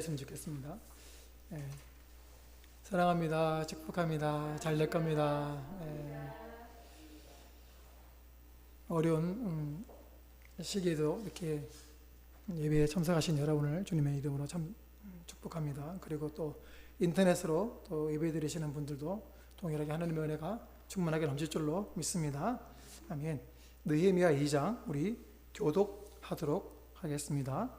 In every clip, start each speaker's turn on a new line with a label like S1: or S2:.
S1: 했으면 좋겠습니다. 예, 사랑합니다. 축복합니다. 잘 될 겁니다. 어려운 시기에도 이렇게 예배에 참석하신 여러분을 주님의 이름으로 참 축복합니다. 그리고 또 인터넷으로 또 예배 드리시는 분들도 동일하게 하나님의 은혜가 충만하게 넘칠 줄로 믿습니다. 아멘. 느헤미야 2장 우리 교독하도록 하겠습니다.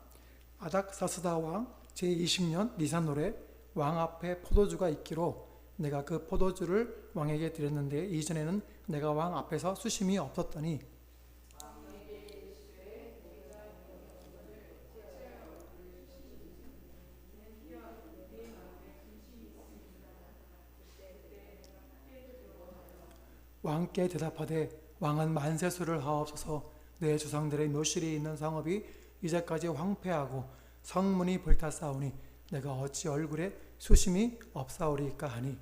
S1: 아닥사스다 왕 제20년 니산월에 왕 앞에 포도주가 있기로 내가 그 포도주를 왕에게 드렸는데 이전에는 내가 왕 앞에서 수심이 없었더니 왕께 대답하되 왕은 만세수를 하옵소서. 내 조상들의 묘실이 있는 성읍이 이제까지 황폐하고 성문이 불탔사오니 내가 어찌 얼굴에 수심이 없사오리까 하니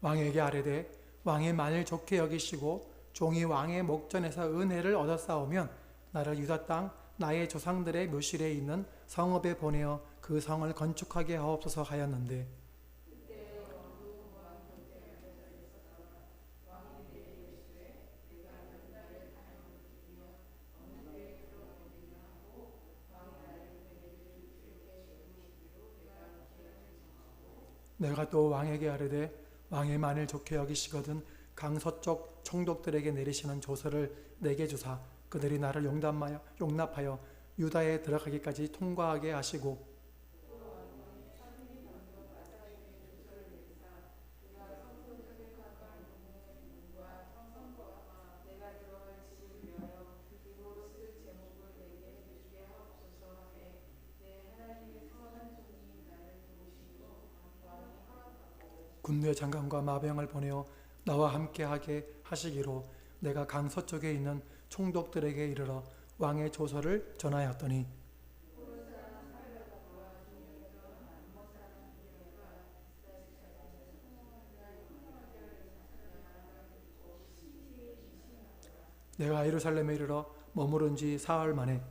S1: 왕에게 아뢰되 왕이 만일 좋게 여기시고 종이 왕의 목전에서 은혜를 얻었사오면 나를 유다 땅 나의 조상들의 묘실에 있는 성읍에 보내어 그 성을 건축하게 하옵소서 하였는데 내가 또 왕에게 아뢰되 왕이 만일 좋게 여기시거든 강서쪽 총독들에게 내리시는 조서를 내게 주사 그들이 나를 용납하여 유다에 들어가기까지 통과하게 하시고 군대 장관과 마병을 보내어 나와 함께하게 하시기로 내가 강서쪽에 있는 총독들에게 이르러 왕의 조서를 전하였더니 내가 예루살렘에 이르러 머무른 지 사흘 만에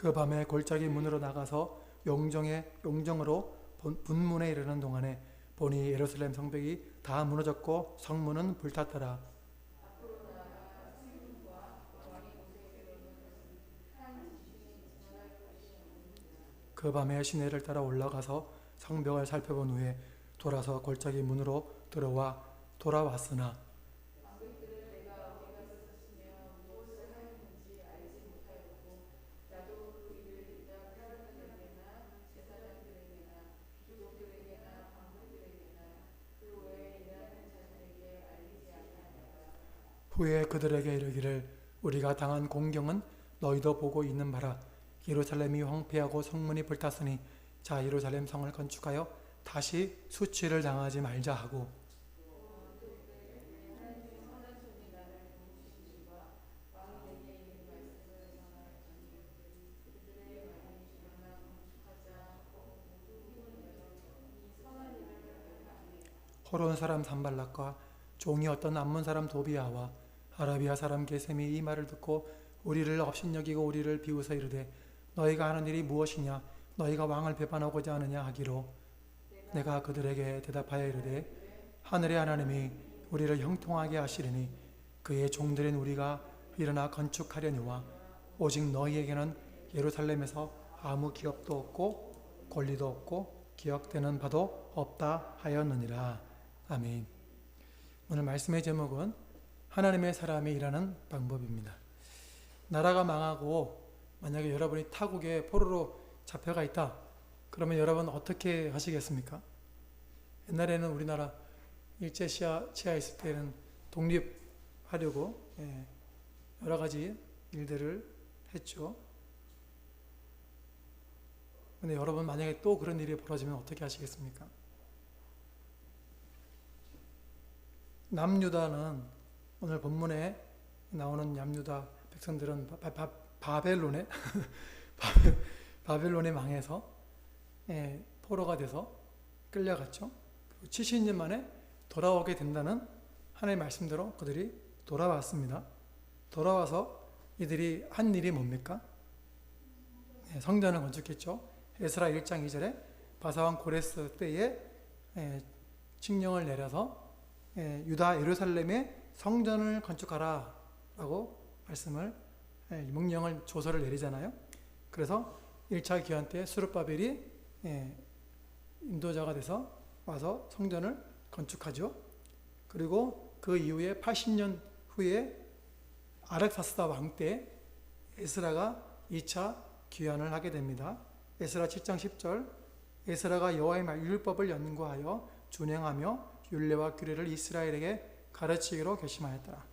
S1: 그 밤에 골짜기 문으로 나가서 용정으로 분문에 이르는 동안에 보니 예루살렘 성벽이 다 무너졌고 성문은 불탔더라. 그 밤에 시내를 따라 올라가서 성벽을 살펴본 후에 돌아서 골짜기 문으로 돌아왔으나 후에 그들에게 이르기를 우리가 당한 공경은 너희도 보고 있는 바라. 예루살렘이 황폐하고 성문이 불탔으니 자 예루살렘 성을 건축하여 다시 수치를 당하지 말자 하고 호론 사람 산발락과 종이 어떤 암몬 사람 도비아와 아라비아 사람 게셈이 이 말을 듣고 우리를 업신여기고 우리를 비웃어 이르되 너희가 하는 일이 무엇이냐 너희가 왕을 배반하고자 하느냐 하기로 내가 그들에게 대답하여 이르되 하늘의 하나님이 우리를 형통하게 하시리니 그의 종들인 우리가 일어나 건축하려니와 오직 너희에게는 예루살렘에서 아무 기업도 없고 권리도 없고 기억되는 바도 없다 하였느니라. 아멘. 오늘 말씀의 제목은 하나님의 사람이 일하는 방법입니다. 나라가 망하고 만약에 여러분이 타국에 포로로 잡혀가 있다. 그러면 여러분 어떻게 하시겠습니까? 옛날에는 우리나라 일제 치하에 있을 때는 독립하려고 여러 가지 일들을 했죠. 근데 여러분 만약에 또 그런 일이 벌어지면 어떻게 하시겠습니까? 남유다는 오늘 본문에 나오는 남유다 백성들은 바벨론에 바벨론에 망해서 포로가 돼서 끌려갔죠. 70년 만에 돌아오게 된다는 하나님의 말씀대로 그들이 돌아왔습니다. 돌아와서 이들이 한 일이 뭡니까? 성전을 건축했죠. 에스라 1장 2절에 바사왕 고레스 때에 칙령을 내려서 유다 예루살렘에 성전을 건축하라 라고 말씀을 명령을 조서를 내리잖아요. 그래서 1차 기한 때 스룹바벨이 인도자가 돼서 와서 성전을 건축하죠. 그리고 그 이후에 80년 후에 아렉사스다 왕 때 에스라가 2차 귀환을 하게 됩니다. 에스라 7장 10절 에스라가 여호와의 율법을 연구하여 준행하며 율례와 규례를 이스라엘에게 가르치기로 결심하였더라.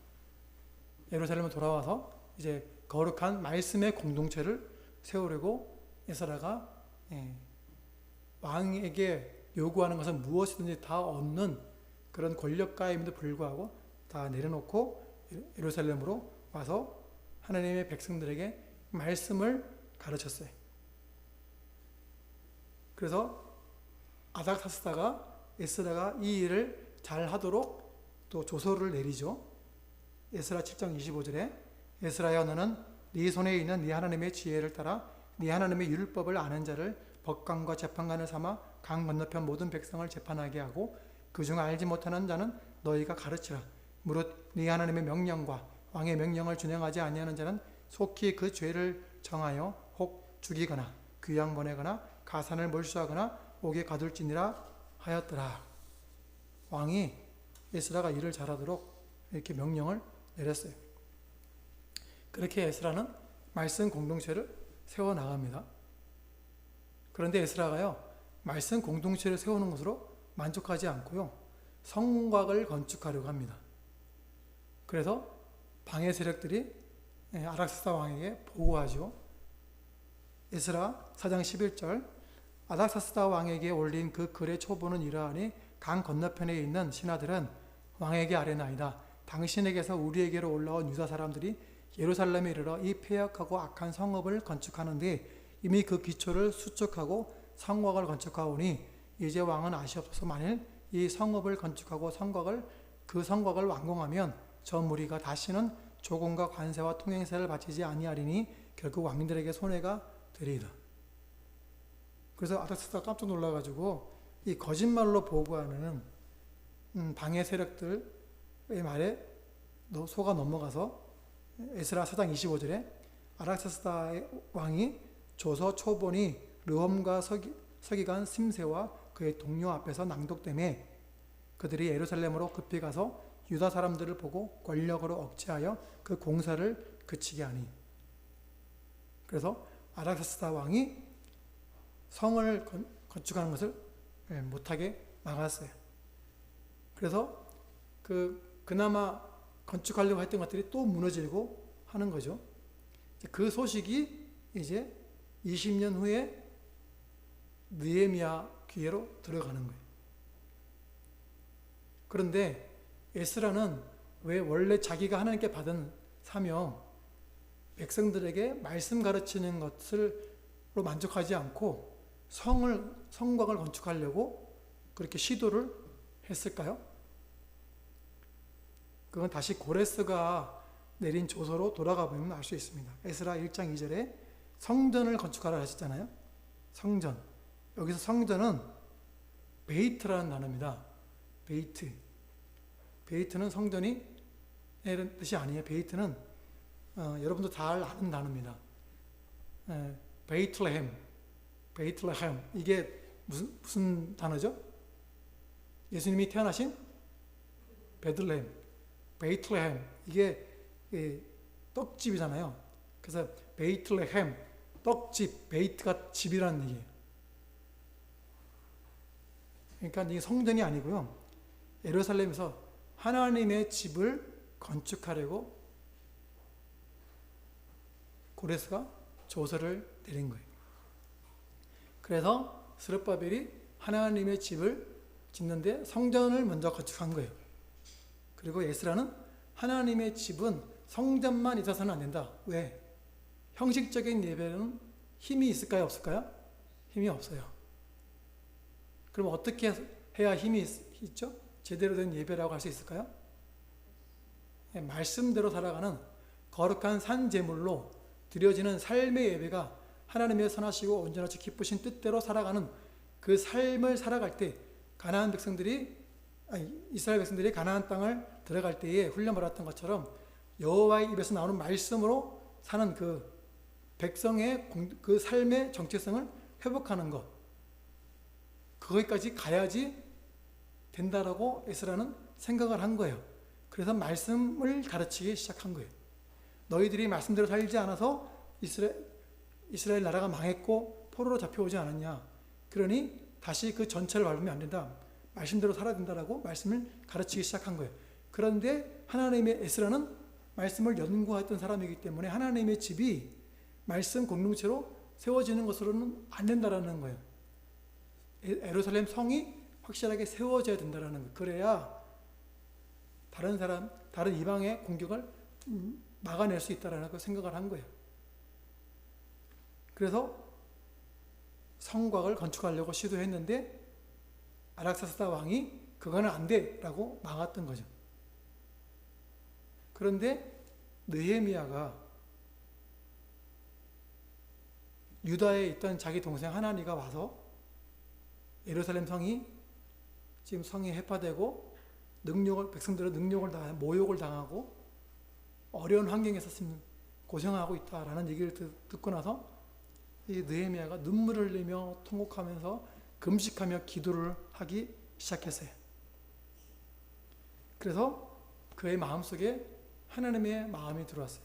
S1: 예루살렘을 돌아와서 이제 거룩한 말씀의 공동체를 세우려고 에스라가 왕에게 요구하는 것은 무엇이든지 다 얻는 그런 권력가임에도 불구하고 다 내려놓고 예루살렘으로 와서 하나님의 백성들에게 말씀을 가르쳤어요. 그래서 아닥사스다가 에스라가 이 일을 잘 하도록 또 조서를 내리죠. 에스라 7장 25절에 에스라야 너는 네 손에 있는 네 하나님의 지혜를 따라 네 하나님의 율법을 아는 자를 법관과 재판관을 삼아 강 건너편 모든 백성을 재판하게 하고 그중 알지 못하는 자는 너희가 가르치라. 무릇 네 하나님의 명령과 왕의 명령을 준행하지 아니하는 자는 속히 그 죄를 정하여 혹 죽이거나 귀양 보내거나 가산을 몰수하거나 옥에 가둘지니라 하였더라. 왕이 에스라가 일을 잘하도록 이렇게 명령을 내렸어요. 그렇게 에스라는 말씀 공동체를 세워나갑니다. 그런데 에스라가요, 말씀 공동체를 세우는 것으로 만족하지 않고요, 성곽을 건축하려고 합니다. 그래서 방해 세력들이 아닥사스다 왕에게 보고하죠. 에스라 4장 11절 아닥사스다 왕에게 올린 그 글의 초본은 이러하니 강 건너편에 있는 신하들은 왕에게 아뢰나이다. 당신에게서 우리에게로 올라온 유다 사람들이 예루살렘에 이르러 이 폐역하고 악한 성읍을 건축하는데 이미 그 기초를 수축하고 성곽을 건축하오니 이제 왕은 아시옵소서. 만일 이 성읍을 건축하고 그 성곽을 완공하면 저 무리가 다시는 조공과 관세와 통행세를 바치지 아니하리니 결국 왕들에게 손해가 되리이다. 그래서 아닥사스다가 깜짝 놀라가지고 이 거짓말로 보고하는 방해 세력들의 말에 속아 넘어가서 에스라 4장 25절에 아닥사스다 왕이 조서 초본이 르홈과 서기관 심세와 그의 동료 앞에서 낭독되매 그들이 예루살렘으로 급히 가서 유다 사람들을 보고 권력으로 억제하여 그 공사를 그치게 하니. 그래서 아닥사스다 왕이 성을 건축하는 것을 못하게 막았어요. 그래서 그나마 건축하려고 했던 것들이 또 무너지고 하는 거죠. 그 소식이 이제 20년 후에 느헤미야 귀에로 들어가는 거예요. 그런데 에스라는 왜 원래 자기가 하나님께 받은 사명, 백성들에게 말씀 가르치는 것으로 만족하지 않고 성곽을 건축하려고 그렇게 시도를 했을까요? 그건 다시 고레스가 내린 조서로 돌아가 보면 알 수 있습니다. 에스라 1장 2절에 성전을 건축하라 하셨잖아요. 성전. 여기서 성전은 베이트라는 단어입니다. 베이트는 성전이 이런 뜻이 아니에요. 베이트는 여러분도 잘 아는 단어입니다. 베이틀레헴. 이게 무슨 단어죠? 예수님이 태어나신 베들레헴, 베이틀레헴. 이게 떡집이잖아요. 그래서 베이틀레헴, 떡집, 베이트가 집이라는 얘기예요. 그러니까 이게 성전이 아니고요, 예루살렘에서 하나님의 집을 건축하려고 고레스가 조서를 내린 거예요. 그래서 스룹바벨이 하나님의 집을 짓는데 성전을 먼저 건축한 거예요. 그리고 에스라는 하나님의 집은 성전만 있어서는 안 된다. 왜? 형식적인 예배는 힘이 있을까요? 없을까요? 힘이 없어요. 그럼 어떻게 해야 힘이 있죠? 제대로 된 예배라고 할 수 있을까요? 말씀대로 살아가는 거룩한 산제물로 드려지는 삶의 예배가 하나님의 선하시고 온전하시 기쁘신 뜻대로 살아가는 그 삶을 살아갈 때 이스라엘 백성들이 가나안 땅을 들어갈 때에 훈련받았던 것처럼 여호와의 입에서 나오는 말씀으로 사는 그 백성의 그 삶의 정체성을 회복하는 것, 거기까지 가야지 된다라고 에스라는 생각을 한 거예요. 그래서 말씀을 가르치기 시작한 거예요. 너희들이 말씀대로 살지 않아서 이스라엘 나라가 망했고 포로로 잡혀오지 않았냐. 그러니 다시 그 전체를 밟으면 안 된다. 말씀대로 살아야 된다라고 말씀을 가르치기 시작한 거예요. 그런데 하나님의 에스라는 말씀을 연구했던 사람이기 때문에 하나님의 집이 말씀 공동체로 세워지는 것으로는 안 된다라는 거예요. 예루살렘 성이 확실하게 세워져야 된다라는 거예요. 그래야 다른 이방의 공격을 막아낼 수 있다라고 생각을 한 거예요. 그래서 성곽을 건축하려고 시도했는데 아락사스다 왕이 그거는 안 돼라고 막았던 거죠. 그런데 느헤미야가 유다에 있던 자기 동생 하나니가 와서 예루살렘 성이 지금 성이 해파되고 백성들은 모욕을 당하고 어려운 환경에서 고생하고 있다라는 얘기를 듣고 나서 이 느헤미야가 눈물을 흘리며 통곡하면서 금식하며 기도를 하기 시작했어요. 그래서 그의 마음속에 하나님의 마음이 들어왔어요.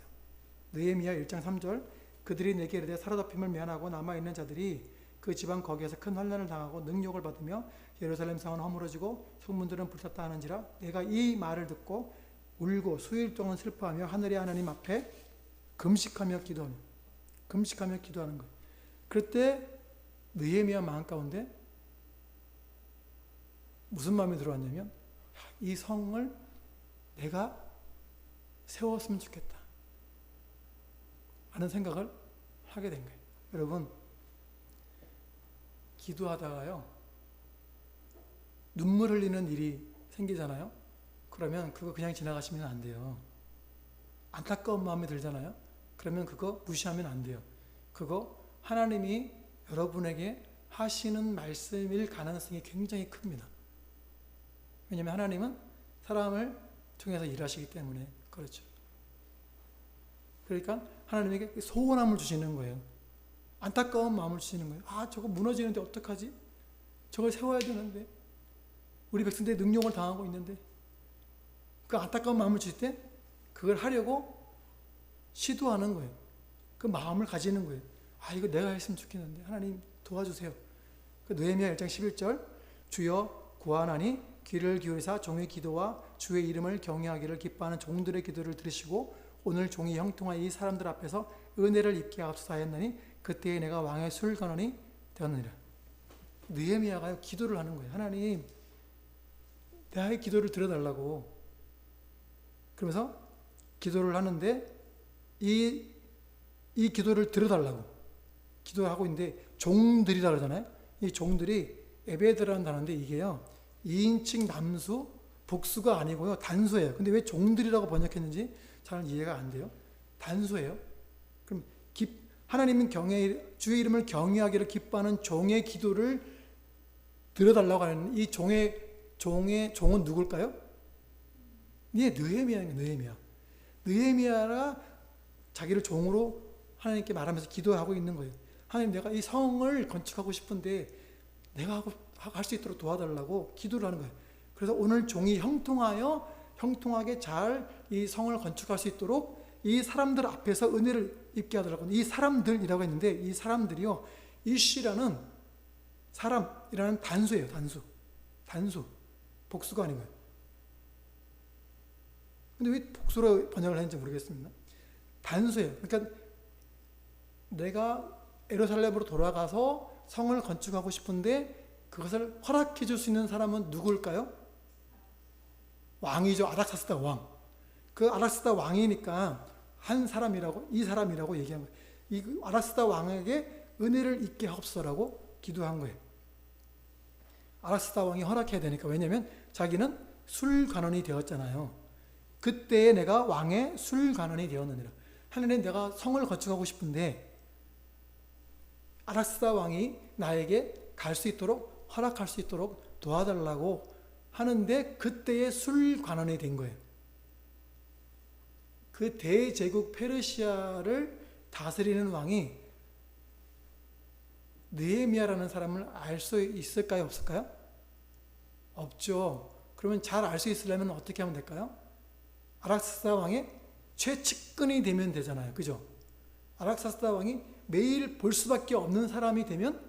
S1: 느헤미야 1장 3절 그들이 내게 이르되 사로잡힘을 면하고 남아있는 자들이 그 지방 거기에서 큰 환난을 당하고 능욕을 받으며 예루살렘 성은 허물어지고 성문들은 불탔다 하는지라 내가 이 말을 듣고 울고 수일 동안 슬퍼하며 하늘의 하나님 앞에 금식하며 기도하는 거예요. 그때 느헤미야 마음 가운데 무슨 마음이 들어왔냐면 이 성을 내가 세웠으면 좋겠다 하는 생각을 하게 된 거예요. 여러분, 기도하다가요 눈물 흘리는 일이 생기잖아요. 그러면 그거 그냥 지나가시면 안 돼요. 안타까운 마음이 들잖아요. 그러면 그거 무시하면 안 돼요. 그거 하나님이 여러분에게 하시는 말씀일 가능성이 굉장히 큽니다. 왜냐하면 하나님은 사람을 통해서 일하시기 때문에 그렇죠. 그러니까 하나님에게 소원함을 주시는 거예요. 안타까운 마음을 주시는 거예요. 아, 저거 무너지는데 어떡하지? 저걸 세워야 되는데 우리 백성들이 능욕을 당하고 있는데 그 안타까운 마음을 주실 때 그걸 하려고 시도하는 거예요. 그 마음을 가지는 거예요. 아, 이거 내가 했으면 좋겠는데 하나님 도와주세요. 그 느헤미야 1장 11절 주여 구하나니 귀를 기울이사 종의 기도와 주의 이름을 경외하기를 기뻐하는 종들의 기도를 들으시고 오늘 종이 형통한 이 사람들 앞에서 은혜를 입게 하옵소서 하였나니 그때에 내가 왕의 술관원이 되었느니라. 느헤미야가 기도를 하는 거예요. 하나님, 나의 기도를 들어달라고. 그러면서 기도를 하는데 이 기도를 들어달라고 기도하고 있는데 종들이라 그러잖아요. 이 종들이 에베드라는 단어인데 이게요 2인칭 남수 복수가 아니고요 단수예요. 근데 왜 종들이라고 번역했는지 잘 이해가 안 돼요. 단수예요. 그럼 하나님은 주의 이름을 경외하기를 기뻐하는 종의 기도를 들어달라고 하는 이 종은 누굴까요? 예, 느헤미야입니다. 느헤미야가 자기를 종으로 하나님께 말하면서 기도하고 있는 거예요. 하나님, 내가 이 성을 건축하고 싶은데 내가 할 수 있도록 도와달라고 기도를 하는 거예요. 그래서 오늘 종이 형통하게 잘 이 성을 건축할 수 있도록 이 사람들 앞에서 은혜를 입게 하더라고. 이 사람들이라고 했는데 이 사람들이요 이씨라는 사람이라는 단수예요. 단수 복수가 아닌 거예요. 근데 왜 복수로 번역을 했는지 모르겠습니다. 단수예요. 그러니까 내가 예루살렘으로 돌아가서 성을 건축하고 싶은데 그것을 허락해 줄 수 있는 사람은 누구일까요? 왕이죠. 아닥사스다 왕. 그 아락사다 왕이니까 한 사람이라고, 이 사람이라고 얘기한 거예요. 이 아락사다 왕에게 은혜를 있게 하옵소서라고 기도한 거예요. 아락사다 왕이 허락해야 되니까. 왜냐하면 자기는 술관원이 되었잖아요. 그때에 내가 왕의 술관원이 되었느니라. 하나님, 내가 성을 건축하고 싶은데 아락사다 왕이 나에게 갈 수 있도록, 허락할 수 있도록 도와달라고 하는데 그때의 술관원이 된 거예요. 그 대제국 페르시아를 다스리는 왕이 느헤미야라는 사람을 알 수 있을까요? 없을까요? 없죠. 그러면 잘 알 수 있으려면 어떻게 하면 될까요? 아락사스다 왕의 최측근이 되면 되잖아요. 그죠? 아락사스다 왕이 매일 볼 수밖에 없는 사람이 되면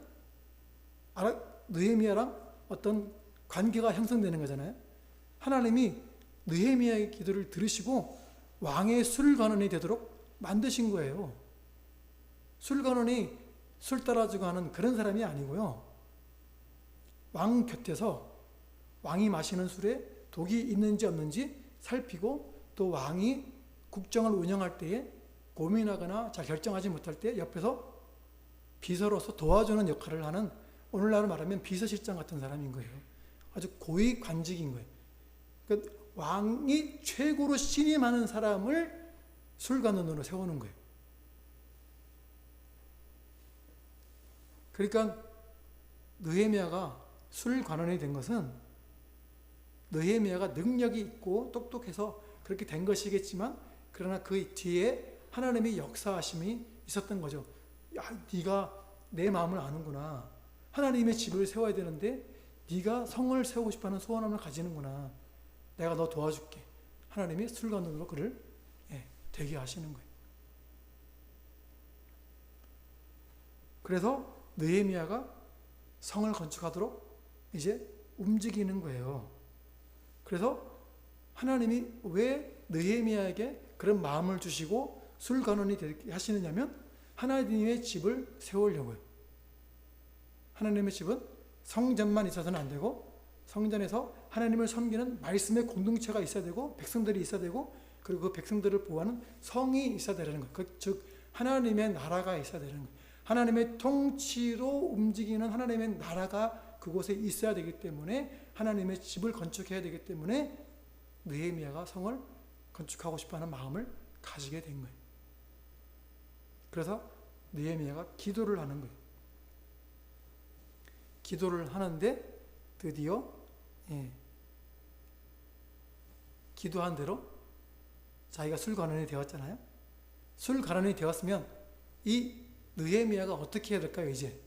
S1: 느헤미야랑 어떤 관계가 형성되는 거잖아요. 하나님이 느헤미야의 기도를 들으시고 왕의 술관원이 되도록 만드신 거예요. 술관원이 술 따라주고 하는 그런 사람이 아니고요. 왕 곁에서 왕이 마시는 술에 독이 있는지 없는지 살피고, 또 왕이 국정을 운영할 때에 고민하거나 잘 결정하지 못할 때 옆에서 비서로서 도와주는 역할을 하는, 오늘날로 말하면 비서실장 같은 사람인 거예요. 아주 고위 관직인 거예요. 그러니까 왕이 최고로 신임하는 사람을 술관원으로 세우는 거예요. 그러니까 느헤미야가 술관원이 된 것은 느헤미야가 능력이 있고 똑똑해서 그렇게 된 것이겠지만, 그러나 그 뒤에 하나님의 역사하심이 있었던 거죠. 야, 네가 내 마음을 아는구나. 하나님의 집을 세워야 되는데 네가 성을 세우고 싶어하는 소원함을 가지는구나. 내가 너 도와줄게. 하나님이 술관원으로 그를 되게 하시는 거예요. 그래서 느헤미야가 성을 건축하도록 이제 움직이는 거예요. 그래서 하나님이 왜 느헤미야에게 그런 마음을 주시고 술관원이 되게 하시느냐면 하나님의 집을 세우려고요. 하나님의 집은 성전만 있어서는 안 되고, 성전에서 하나님을 섬기는 말씀의 공동체가 있어야 되고, 백성들이 있어야 되고, 그리고 그 백성들을 보호하는 성이 있어야 되는 거예요. 즉 하나님의 나라가 있어야 되는 거예요. 하나님의 통치로 움직이는 하나님의 나라가 그곳에 있어야 되기 때문에, 하나님의 집을 건축해야 되기 때문에 느헤미야가 성을 건축하고 싶어하는 마음을 가지게 된 거예요. 그래서 느헤미야가 기도를 하는 거예요. 기도를 하는데 드디어 기도한 대로 자기가 술관원이 되었잖아요. 술관원이 되었으면 이 느헤미야가 어떻게 해야 될까요? 이제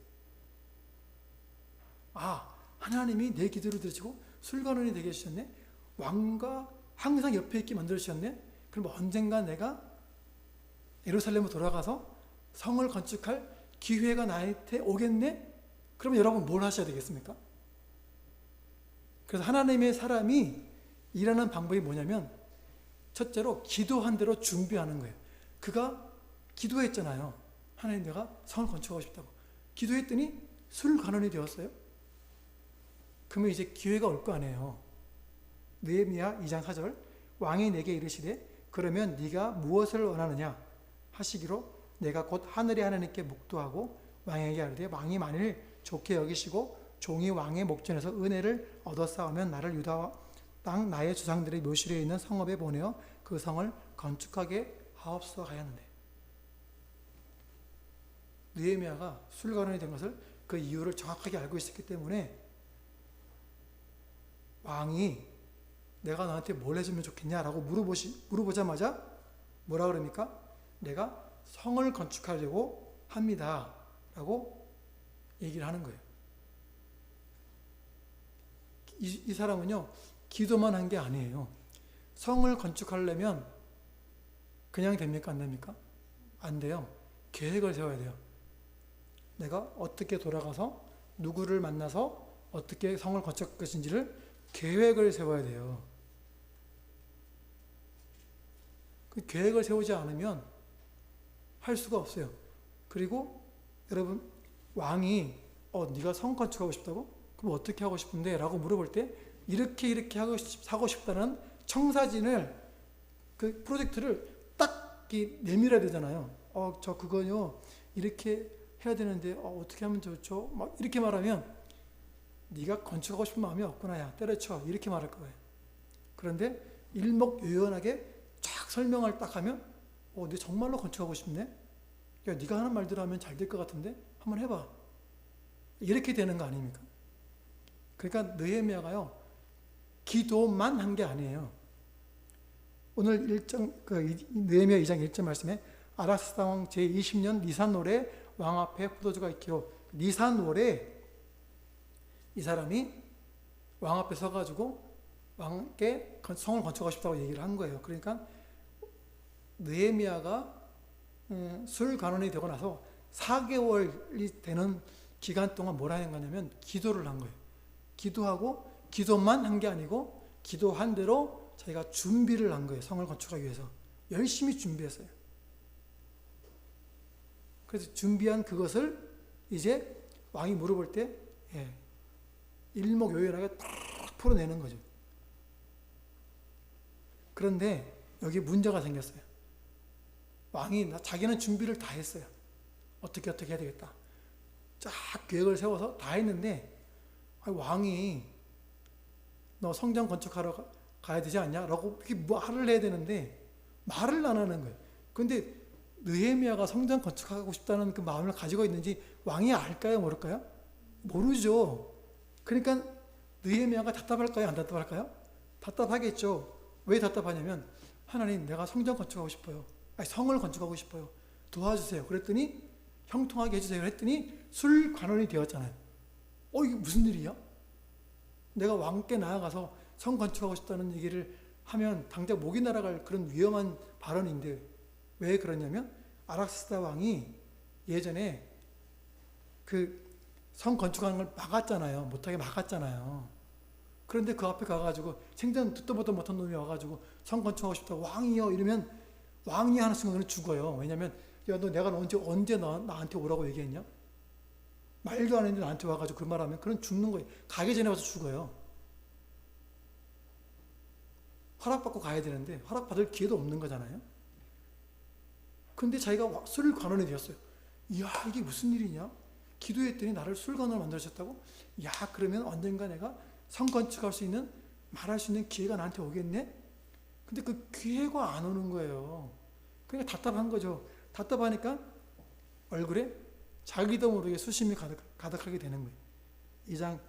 S1: 하나님이 내 기도를 들으시고 술관원이 되게 해주셨네. 왕과 항상 옆에 있게 만들어주셨네. 그럼 언젠가 내가 예루살렘으로 돌아가서 성을 건축할 기회가 나한테 오겠네? 그러면 여러분 뭘 하셔야 되겠습니까? 그래서 하나님의 사람이 일하는 방법이 뭐냐면, 첫째로 기도한 대로 준비하는 거예요. 그가 기도했잖아요. 하나님, 내가 성을 건축하고 싶다고. 기도했더니 술관원이 되었어요. 그러면 이제 기회가 올 거 아니에요. 느헤미야 2장 4절, 왕이 내게 이르시되 그러면 네가 무엇을 원하느냐 하시기로 내가 곧 하늘의 하나님께 묵도하고 왕에게 아뢰되 왕이 만일 좋게 여기시고 종이 왕의 목전에서 은혜를 얻어 싸우면 나를 유다 땅 나의 조상들의 묘실에 있는 성읍에 보내어 그 성을 건축하게 하옵소서 하였는데, 느헤미야가 술관원이 된 것을, 그 이유를 정확하게 알고 있었기 때문에 왕이 내가 너한테 뭘 해주면 좋겠냐라고 물어보자마자 뭐라 그럽니까? 내가 성을 건축하려고 합니다 라고 얘기를 하는 거예요. 이 사람은요, 기도만 한 게 아니에요. 성을 건축하려면 그냥 됩니까? 안 됩니까? 안 돼요. 계획을 세워야 돼요. 내가 어떻게 돌아가서 누구를 만나서 어떻게 성을 건축할 것인지를 계획을 세워야 돼요. 그 계획을 세우지 않으면 할 수가 없어요. 그리고 여러분, 왕이 네가 성 건축하고 싶다고? 그럼 어떻게 하고 싶은데? 라고 물어볼 때 이렇게 하고 싶다는 청사진을 그 프로젝트를 딱 내밀어야 되잖아요. 저 그거요 이렇게 해야 되는데 어떻게 하면 좋죠? 막 이렇게 말하면 네가 건축하고 싶은 마음이 없구나, 야 때려쳐, 이렇게 말할 거예요. 그런데 일목요연하게 쫙 설명을 딱 하면 너 정말로 건축하고 싶네? 야, 네가 하는 말대로 하면 잘 될 것 같은데 한번 해봐. 이렇게 되는 거 아닙니까? 그러니까 느헤미야가요 기도만 한 게 아니에요. 오늘 느헤미야 2장 1절 말씀에 아락사스 왕 제20년 니산월에 왕 앞에 포도주가 있기로, 니산월에 이 사람이 왕 앞에 서가지고 왕께 성을 건축하고 싶다고 얘기를 한 거예요. 그러니까 느헤미야가 술 간원이 되고 나서 4개월이 되는 기간 동안 뭘 하는 거냐면 기도를 한 거예요. 기도하고 기도만 한 게 아니고 기도한 대로 자기가 준비를 한 거예요. 성을 건축하기 위해서 열심히 준비했어요. 그래서 준비한 그것을 이제 왕이 물어볼 때 일목요연하게 딱 풀어내는 거죠. 그런데 여기 문제가 생겼어요. 왕이 자기는 준비를 다 했어요. 어떻게 해야 되겠다. 쫙 계획을 세워서 다 했는데 왕이 너 성전 건축하러 가야 되지 않냐? 라고 이렇게 말을 해야 되는데 말을 안 하는 거예요. 그런데 느헤미야가 성전 건축하고 싶다는 그 마음을 가지고 있는지 왕이 알까요? 모를까요? 모르죠. 그러니까 느헤미야가 답답할까요? 안 답답할까요? 답답하겠죠. 왜 답답하냐면 하나님, 내가 성전 건축하고 싶어요. 성을 건축하고 싶어요. 도와주세요. 그랬더니 형통하게 해주세요. 했더니 술 관원이 되었잖아요. 이게 무슨 일이야? 내가 왕께 나아가서 성 건축하고 싶다는 얘기를 하면 당장 목이 날아갈 그런 위험한 발언인데 왜 그러냐면 아락사스다 왕이 예전에 그 성 건축하는 걸 막았잖아요. 못하게 막았잖아요. 그런데 그 앞에 가가지고 생전 듣도 보도 못한 놈이 와가지고 성 건축하고 싶다고 왕이요 이러면 왕이 하는 순간은 죽어요. 왜냐면 야, 내가 언제 나한테 오라고 얘기했냐? 말도 안 했는데 나한테 와가지고 그 말하면 그건 죽는 거예요. 가기 전에 와서 죽어요. 허락받고 가야 되는데 허락받을 기회도 없는 거잖아요. 근데 자기가 술 관원이 되었어요. 이야, 이게 무슨 일이냐? 기도했더니 나를 술 관원을 만들어줬다고? 야, 그러면 언젠가 내가 성 건축할 수 있는, 말할 수 있는 기회가 나한테 오겠네? 근데 그 기회가 안 오는 거예요. 그러니까 답답한 거죠. 답답하니까 얼굴에 자기도 모르게 수심이 가득하게 되는 거예요. 2장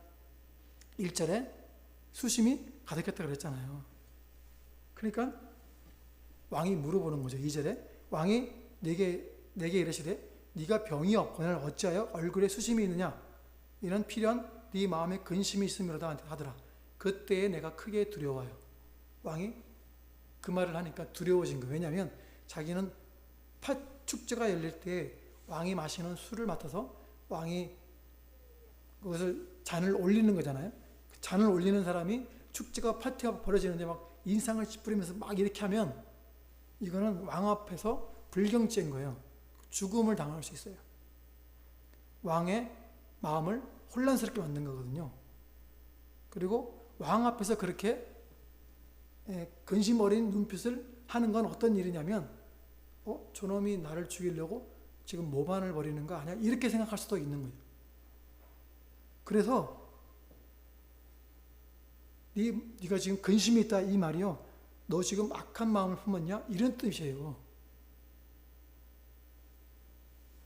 S1: 1절에 수심이 가득했다고 그랬잖아요. 그러니까 왕이 물어보는 거죠. 2절에 왕이 내게 이르시되 네가 병이 없거늘 어찌하여 얼굴에 수심이 있느냐? 이는 필연 네 마음에 근심이 있음이로다 하더라. 그때에 내가 크게 두려워요. 왕이 그 말을 하니까 두려워진 거예요. 왜냐하면 자기는 축제가 열릴 때 왕이 마시는 술을 맡아서 왕이 그것을 잔을 올리는 거잖아요. 잔을 올리는 사람이 축제가 파티가 벌어지는데 막 인상을 찌푸리면서 막 이렇게 하면 이거는 왕 앞에서 불경죄인 거예요. 죽음을 당할 수 있어요. 왕의 마음을 혼란스럽게 만든 거거든요. 그리고 왕 앞에서 그렇게 근심 어린 눈빛을 하는 건 어떤 일이냐면 저놈이 나를 죽이려고 지금 모반을 벌이는 거 아니야? 이렇게 생각할 수도 있는 거예요. 그래서 네가 지금 근심이 있다 이 말이요. 너 지금 악한 마음을 품었냐? 이런 뜻이에요.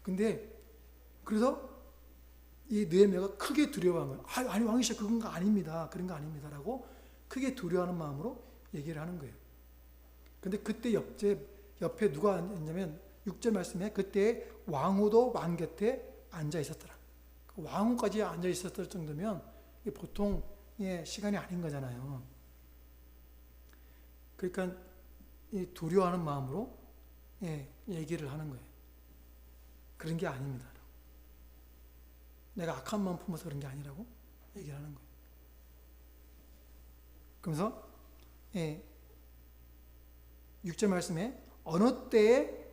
S1: 근데 그래서 이 느헤미야가 크게 두려워한 거예요. 아니 왕이시여 그런 거 아닙니다. 그런 거 아닙니다라고 크게 두려워하는 마음으로 얘기를 하는 거예요. 근데 그때 옆에 누가 앉냐면 6절 말씀에 그때 왕후도 왕 곁에 앉아 있었더라. 왕후까지 앉아 있었을 정도면 보통의 시간이 아닌 거잖아요. 그러니까 이 두려워하는 마음으로 얘기를 하는 거예요. 그런 게 아닙니다. 내가 악한 마음 품어서 그런 게 아니라고 얘기를 하는 거예요. 그러면서 6절 말씀에 어느 때에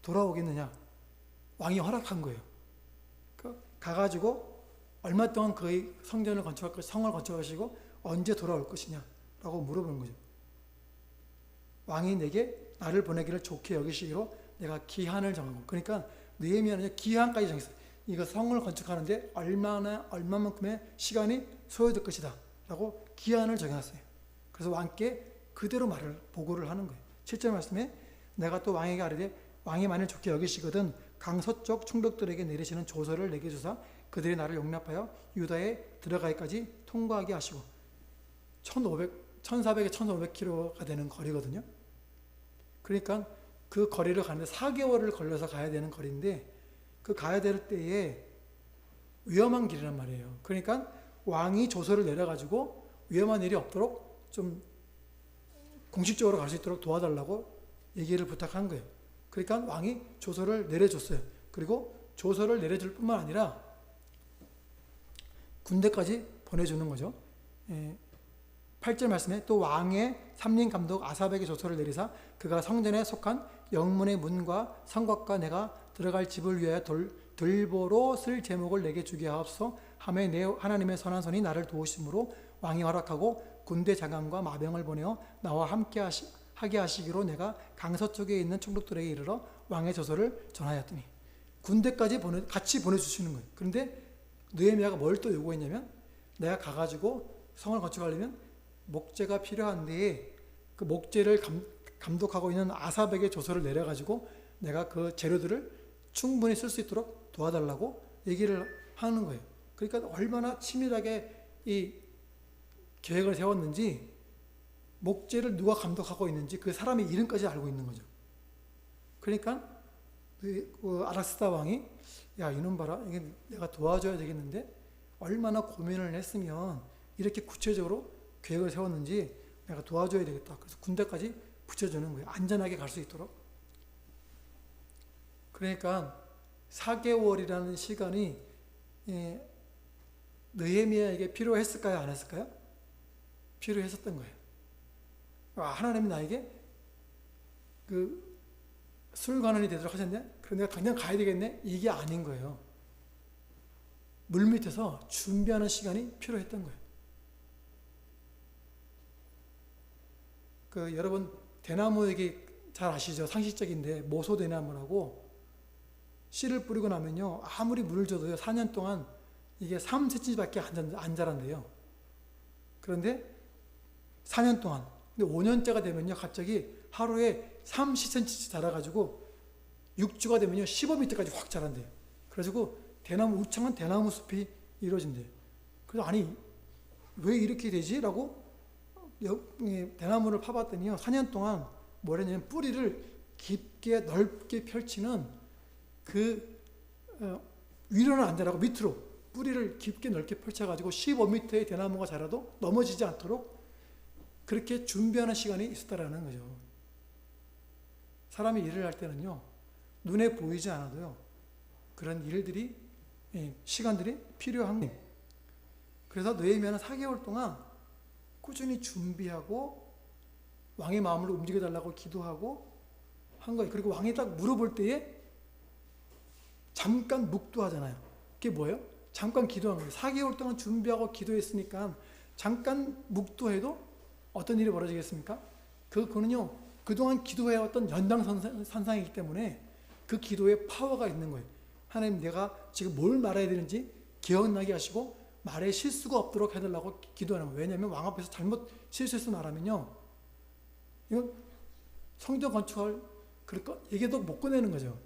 S1: 돌아오겠느냐? 왕이 허락한 거예요. 가가지고 얼마 동안 그의 성전을 건축할 것, 성을 건축하시고 언제 돌아올 것이냐라고 물어보는 거죠. 왕이 내게 나를 보내기를 좋게 여기시기로 내가 기한을 정하고. 그러니까 느헤미야는 기한까지 정했어요. 이거 성을 건축하는데 얼마만큼의 시간이 소요될 것이다 라고 기한을 정했어요. 그래서 왕께 그대로 보고를 하는 거예요. 7절 말씀에 내가 또 왕에게 아뢰되 왕이 만일 좋게 여기시거든 강서쪽 충독들에게 내리시는 조서를 내게 주사 그들이 나를 용납하여 유다에 들어가기까지 통과하게 하시고. 1400에 1500km가 되는 거리거든요. 그러니까 그 거리를 가는데 4개월을 걸려서 가야 되는 거리인데 그 가야 될 때에 위험한 길이란 말이에요. 그러니까 왕이 조서를 내려가지고 위험한 일이 없도록 좀 공식적으로 갈 수 있도록 도와달라고 얘기를 부탁한 거예요. 그러니까 왕이 조서를 내려줬어요. 그리고 조서를 내려줄 뿐만 아니라 군대까지 보내주는 거죠. 8절 말씀에 또 왕의 삼림 감독 아삽에게 조서를 내리사 그가 성전에 속한 영문의 문과 성곽과 내가 들어갈 집을 위하여 들보로 쓸 제목을 내게 주게 하옵소서 하매 내 하나님의 선한 손이 나를 도우심으로 왕이 허락하고 군대 장관과 마병을 보내어 나와 함께 하게 하시기로 내가 강서쪽에 있는 총독들에게 이르러 왕의 조서를 전하였더니. 군대까지 같이 보내주시는 거예요. 그런데 느헤미야가 뭘 또 요구했냐면 내가 가가지고 성을 건축하려면 목재가 필요한데 그 목재를 감독하고 있는 아삽에게 조서를 내려가지고 내가 그 재료들을 충분히 쓸 수 있도록 도와달라고 얘기를 하는 거예요. 그러니까 얼마나 치밀하게 이 계획을 세웠는지 목재를 누가 감독하고 있는지 그 사람의 이름까지 알고 있는 거죠. 그러니까 그 아락사스다 왕이 야 이놈 봐라 이게 내가 도와줘야 되겠는데 얼마나 고민을 했으면 이렇게 구체적으로 계획을 세웠는지 내가 도와줘야 되겠다. 그래서 군대까지 붙여주는 거예요. 안전하게 갈 수 있도록. 그러니까 4개월이라는 시간이 느헤미야에게 필요했을까요? 안 했을까요? 필요했었던 거예요. 하나님이 나에게 그 술관원이 되도록 하셨네? 그럼 내가 당장 가야 되겠네? 이게 아닌 거예요. 물밑에서 준비하는 시간이 필요했던 거예요. 여러분 대나무 얘기 잘 아시죠? 상식적인데 모소대나무라고 씨를 뿌리고 나면요 아무리 물을 줘도요 4년 동안 이게 3cm밖에 안 자란대요. 그런데 4년 동안 근데 5년째가 되면요 갑자기 하루에 30cm씩 자라가지고 6주가 되면요 15m까지 확 자란대요. 그래가지고 우창한 대나무 숲이 이루어진대요. 그래서 아니 왜 이렇게 되지? 라고 대나무를 파봤더니요 4년 동안 뭐랬냐면 뿌리를 깊게 넓게 펼치는 위로는 안 자라고 밑으로 뿌리를 깊게 넓게 펼쳐가지고 15m의 대나무가 자라도 넘어지지 않도록 그렇게 준비하는 시간이 있었다라는 거죠. 사람이 일을 할 때는요 눈에 보이지 않아도요 그런 일들이 시간들이 필요한 거예요. 그래서 느헤미야는 4개월 동안 꾸준히 준비하고 왕의 마음을 움직여달라고 기도하고 한 거예요. 그리고 왕이 딱 물어볼 때에 잠깐 묵도하잖아요. 그게 뭐예요? 잠깐 기도한 거예요. 4개월 동안 준비하고 기도했으니까 잠깐 묵도해도 어떤 일이 벌어지겠습니까? 그거는요 그동안 기도해왔던 연장선상이기 때문에 그 기도에 파워가 있는 거예요. 하나님 내가 지금 뭘 말해야 되는지 기억나게 하시고 말에 실수가 없도록 해달라고 기도하는 거예요. 왜냐하면 왕 앞에서 잘못 실수해서 말하면요 이건 성전 건축할 얘기도 못 꺼내는 거죠.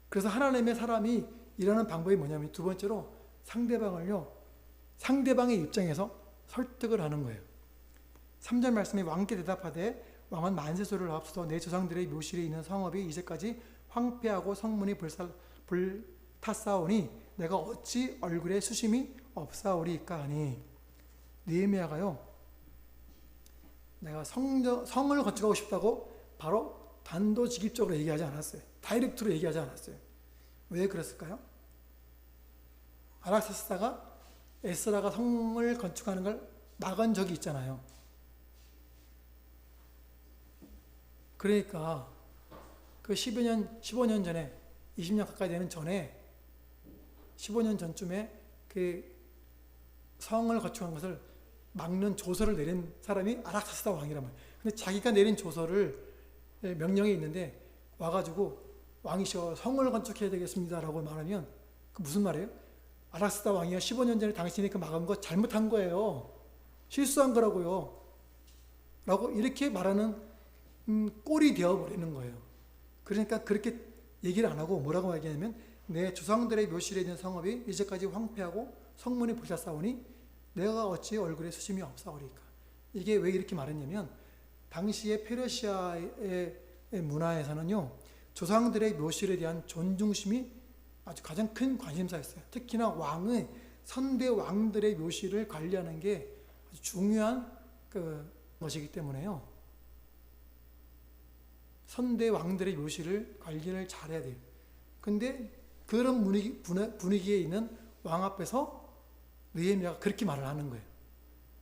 S1: 그래서 하나님의 사람이 일하는 방법이 뭐냐면 두 번째로 상대방의 입장에서 설득을 하는 거예요. 3절 말씀에 왕께 대답하되 왕은 만세소를 앞서 내 조상들의 묘실에 있는 성읍이 이제까지 황폐하고 성문이 불탔사오니 내가 어찌 얼굴에 수심이 없사오리이까 하니. 느헤미야가요 내가 성을 건축하고 싶다고 바로 단도직입적으로 얘기하지 않았어요. 다이렉트로 얘기하지 않았어요. 왜 그랬을까요? 아락사스다가 에스라가 성을 건축하는 걸 막은 적이 있잖아요. 그러니까 그 15년 전에 20년 가까이 되는 전에 15년 전쯤에 그 성을 건축한 것을 막는 조서를 내린 사람이 아락사스다 왕이란 말이에요. 근데 자기가 내린 조서를 명령이 있는데 와가지고 왕이시여 성을 건축해야 되겠습니다라고 말하면 그 무슨 말이에요? 아락스다 왕이여 15년 전에 당신이 그 막은 거 잘못한 거예요. 실수한 거라고요. 라고 이렇게 말하는 꼴이 되어버리는 거예요. 그러니까 그렇게 얘기를 안 하고 뭐라고 얘기하냐면 내 조상들의 묘실에 있는 성읍이 이제까지 황폐하고 성문이 불탔사오니 내가 어찌 얼굴에 수심이 없사오리까. 이게 왜 이렇게 말했냐면 당시의 페르시아의 문화에서는요 조상들의 묘실에 대한 존중심이 아주 가장 큰 관심사였어요. 특히나 왕의 선대 왕들의 묘실을 관리하는 게 아주 중요한 것이기 때문에요. 선대 왕들의 묘실을 관리를 잘해야 돼요. 근데 그런 분위기에 있는 왕 앞에서 느헤미야가 그렇게 말을 하는 거예요.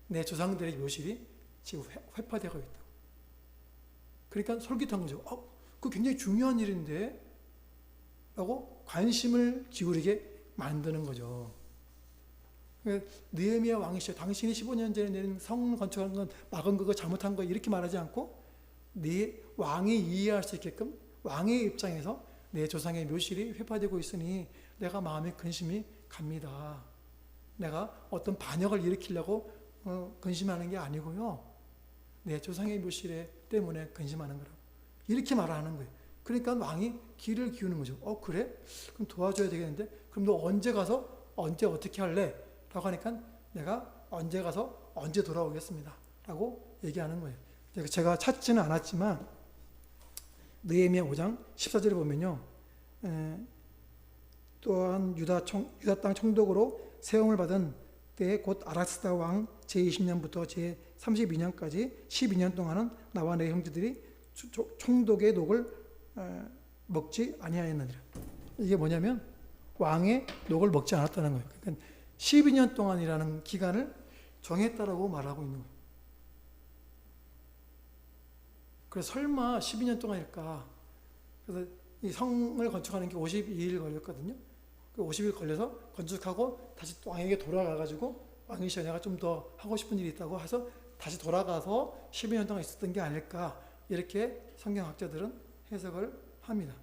S1: 내 조상들의 묘실이 지금 회파되고 있다. 그러니까 솔깃한 거죠. 그거 굉장히 중요한 일인데? 라고 관심을 기울이게 만드는 거죠. 느헤미야 왕이시여 당신이 15년 전에 내린 성 건축한 건 막은 그거 잘못한 거 이렇게 말하지 않고 네 왕이 이해할 수 있게끔 왕의 입장에서 내 조상의 묘실이 회파되고 있으니 내가 마음에 근심이 갑니다. 내가 어떤 반역을 일으키려고 근심하는 게 아니고요. 내 조상의 묘실 때문에 근심하는 거라고. 이렇게 말하는 거예요. 그러니까 왕이 귀를 기우는 거죠. 그래? 그럼 도와줘야 되겠는데? 그럼 너 언제 가서 언제 어떻게 할래? 라고 하니까 내가 언제 가서 언제 돌아오겠습니다. 라고 얘기하는 거예요. 제가 찾지는 않았지만 느헤미야 5장 14절에 보면요. 또한 유다 땅 총독으로 세움을 받은 때에 곧 아락스다 왕 제20년부터 제32년까지 12년 동안은 나와 내 형제들이 총독의 녹을 먹지 아니하였느니라. 이게 뭐냐면 왕의 녹을 먹지 않았다는 거예요. 그러니까 12년 동안이라는 기간을 정했다라고 말하고 있는 거예요. 그래서 설마 12년 동안일까? 그래서 이 성을 건축하는 게 52일 걸렸거든요. 그 50일 걸려서 건축하고 다시 또 왕에게 돌아가가지고 왕이시여 내가 좀 더 하고 싶은 일이 있다고 해서 다시 돌아가서 12년 동안 있었던 게 아닐까 이렇게 성경학자들은 해석을 합니다.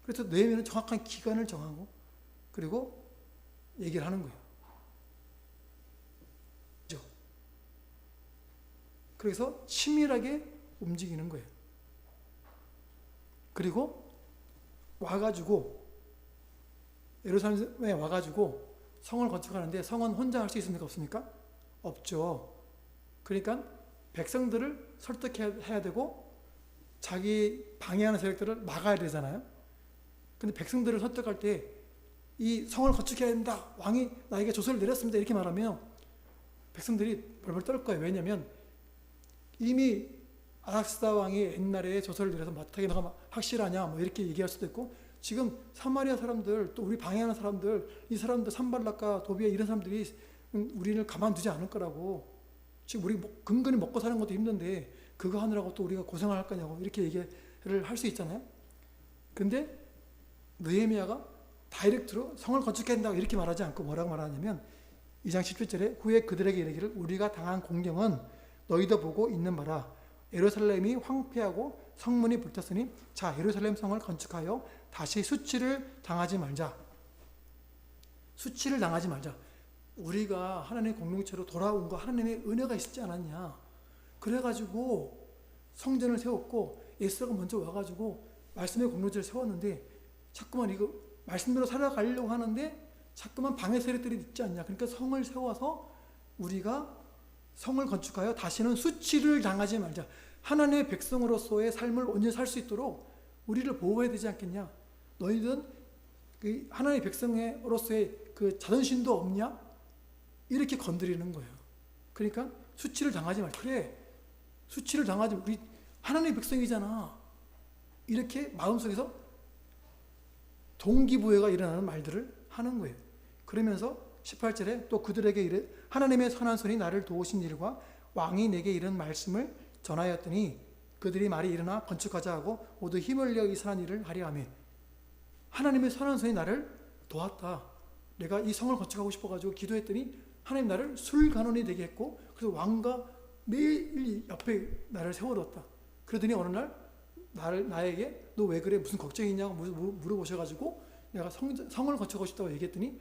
S1: 그래서 느헤미야는 정확한 기간을 정하고 그리고 얘기를 하는 거예요. 그래서 치밀하게 움직이는 거예요. 그리고 와가지고 예루살렘에 와가지고 성을 건축하는데 성은 혼자 할 수 있습니까? 없습니까? 없죠. 그러니까 백성들을 설득해야 되고 자기 방해하는 세력들을 막아야 되잖아요. 근데 백성들을 설득할 때 이 성을 건축해야 된다. 왕이 나에게 조서를 내렸습니다. 이렇게 말하면 백성들이 벌벌 떨 거예요. 왜냐하면 이미 아락스다 왕이 옛날에 조서를 내려서 어떻게 너가 확실하냐 뭐 이렇게 얘기할 수도 있고 지금 사마리아 사람들 또 우리 방해하는 사람들 이 사람들 산발락과 도비아 이런 사람들이 우리를 가만두지 않을 거라고 지금 우리 근근히 먹고 사는 것도 힘든데 그거 하느라고 또 우리가 고생할 거냐고 이렇게 얘기를 할 수 있잖아요. 근데 느헤미야가 다이렉트로 성을 건축해야 된다고 이렇게 말하지 않고 뭐라고 말하냐면 2장 17절에 후에 그들에게 이르기를 우리가 당한 공경은 너희도 보고 있는 바라 예루살렘이 황폐하고 성문이 불탔으니 자 예루살렘 성을 건축하여 다시 수치를 당하지 말자. 수치를 당하지 말자. 우리가 하나님의 공동체로 돌아온 거 하나님의 은혜가 있지 않았냐. 그래가지고 성전을 세웠고 에스더가 먼저 와가지고 말씀의 공동체를 세웠는데 자꾸만 이거 말씀대로 살아가려고 하는데 자꾸만 방해 세력들이 있지 않냐. 그러니까 성을 세워서 우리가 성을 건축하여 다시는 수치를 당하지 말자. 하나님의 백성으로서의 삶을 온전히 살 수 있도록 우리를 보호해야 되지 않겠냐. 너희들은 그 하나님의 백성으로서의 그 자존심도 없냐? 이렇게 건드리는 거예요. 그러니까 수치를 당하지 말자. 그래, 수치를 당하지 말자. 우리 하나님의 백성이잖아. 이렇게 마음속에서 동기부여가 일어나는 말들을 하는 거예요. 그러면서 18절에 또 그들에게 이르 하나님의 선한 손이 나를 도우신 일과 왕이 내게 이른 말씀을 전하였더니 그들이 말이 일어나 건축하자 하고 모두 힘을 내어 이 선한 일을 하려 하며 하나님의 선한 손이 나를 도왔다. 내가 이 성을 건축하고 싶어가지고 기도했더니 하나님 나를 술간원이 되게 했고 그래서 왕과 매일 옆에 나를 세워뒀다. 그러더니 어느 날 나에게 너 왜 그래? 무슨 걱정이 있냐고 물어보셔가지고 내가 성을 거쳐가고 싶다고 얘기했더니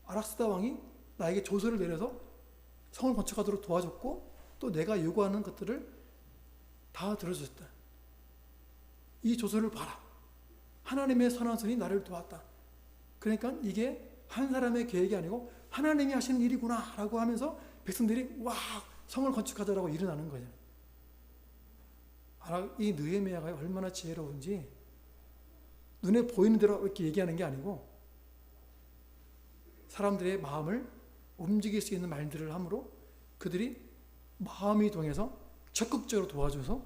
S1: 아락스다 왕이 나에게 조서를 내려서 성을 건축하도록 도와줬고 또 내가 요구하는 것들을 다 들어줬다. 이 조서를 봐라. 하나님의 선한 손이 나를 도왔다. 그러니까 이게 한 사람의 계획이 아니고 하나님이 하시는 일이구나 라고 하면서 백성들이 와 성을 건축하자라고 일어나는 거예요. 이 느헤미야가 얼마나 지혜로운지 눈에 보이는 대로 이렇게 얘기하는 게 아니고 사람들의 마음을 움직일 수 있는 말들을 함으로 그들이 마음이 동해서 적극적으로 도와줘서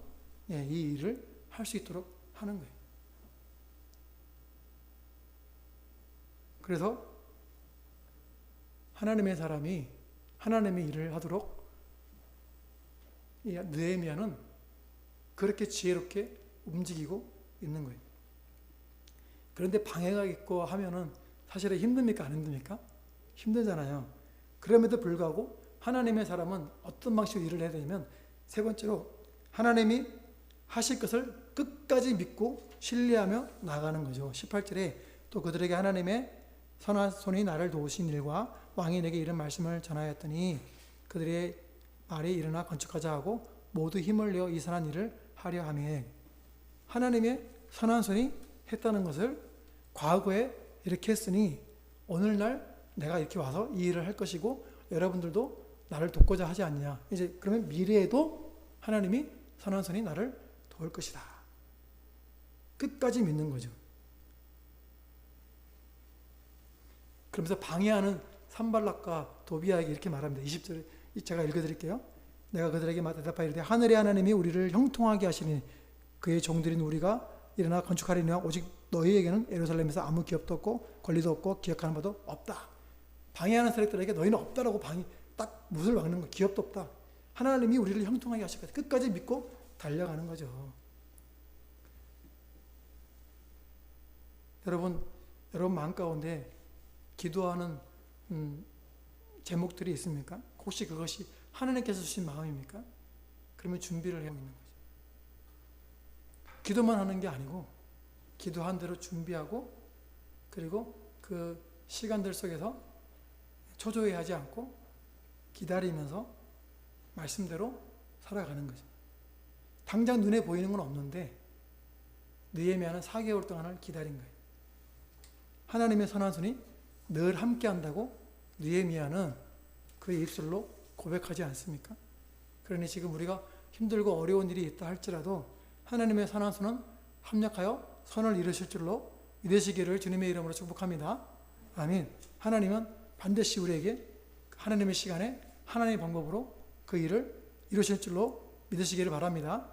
S1: 이 일을 할 수 있도록 하는 거예요. 그래서 하나님의 사람이 하나님의 일을 하도록 느헤미야는 그렇게 지혜롭게 움직이고 있는 거예요. 그런데 방해가 있고 하면은 사실은 힘듭니까? 안 힘듭니까? 힘들잖아요. 그럼에도 불구하고 하나님의 사람은 어떤 방식으로 일을 해야 되냐면 세 번째로 하나님이 하실 것을 끝까지 믿고 신뢰하며 나가는 거죠. 18절에 또 그들에게 하나님의 선한 손이 나를 도우신 일과 왕이 내게 이런 말씀을 전하였더니 그들의 말이 일어나 건축하자 하고 모두 힘을 내어 이 선한 일을 하려 하며 하나님의 선한 손이 했다는 것을 과거에 이렇게 했으니 오늘날 내가 이렇게 와서 이 일을 할 것이고 여러분들도 나를 돕고자 하지 않냐. 이제 그러면 미래에도 하나님이 선한 손이 나를 도울 것이다. 끝까지 믿는 거죠. 그러면서 방해하는 산발락과 도비아에게 이렇게 말합니다. 20절에 제가 읽어드릴게요. 내가 그들에게 대답하이르되 하늘의 하나님이 우리를 형통하게 하시니 그의 종들인 우리가 일어나 건축하리니와 오직 너희에게는 예루살렘에서 아무 기업도 없고 권리도 없고 기억하는 바도 없다. 방해하는 세력들에게 너희는 없다라고 딱 못을 막는 거. 기업도 없다. 하나님이 우리를 형통하게 하실 거다. 끝까지 믿고 달려가는 거죠. 여러분 마음 가운데 기도하는 제목들이 있습니까? 혹시 그것이 하나님께서 주신 마음입니까? 그러면 준비를 해야 하는 거죠. 기도만 하는 게 아니고 기도한 대로 준비하고 그리고 그 시간들 속에서 초조해하지 않고 기다리면서 말씀대로 살아가는 거죠. 당장 눈에 보이는 건 없는데 느헤미야는 4개월 동안을 기다린 거예요. 하나님의 선한 손이 늘 함께 한다고 느헤미야는 그의 입술로 고백하지 않습니까? 그러니 지금 우리가 힘들고 어려운 일이 있다 할지라도 하나님의 선한 손은 합력하여 선을 이루실 줄로 믿으시기를 주님의 이름으로 축복합니다. 아멘. 하나님은 반드시 우리에게 하나님의 시간에 하나님의 방법으로 그 일을 이루실 줄로 믿으시기를 바랍니다.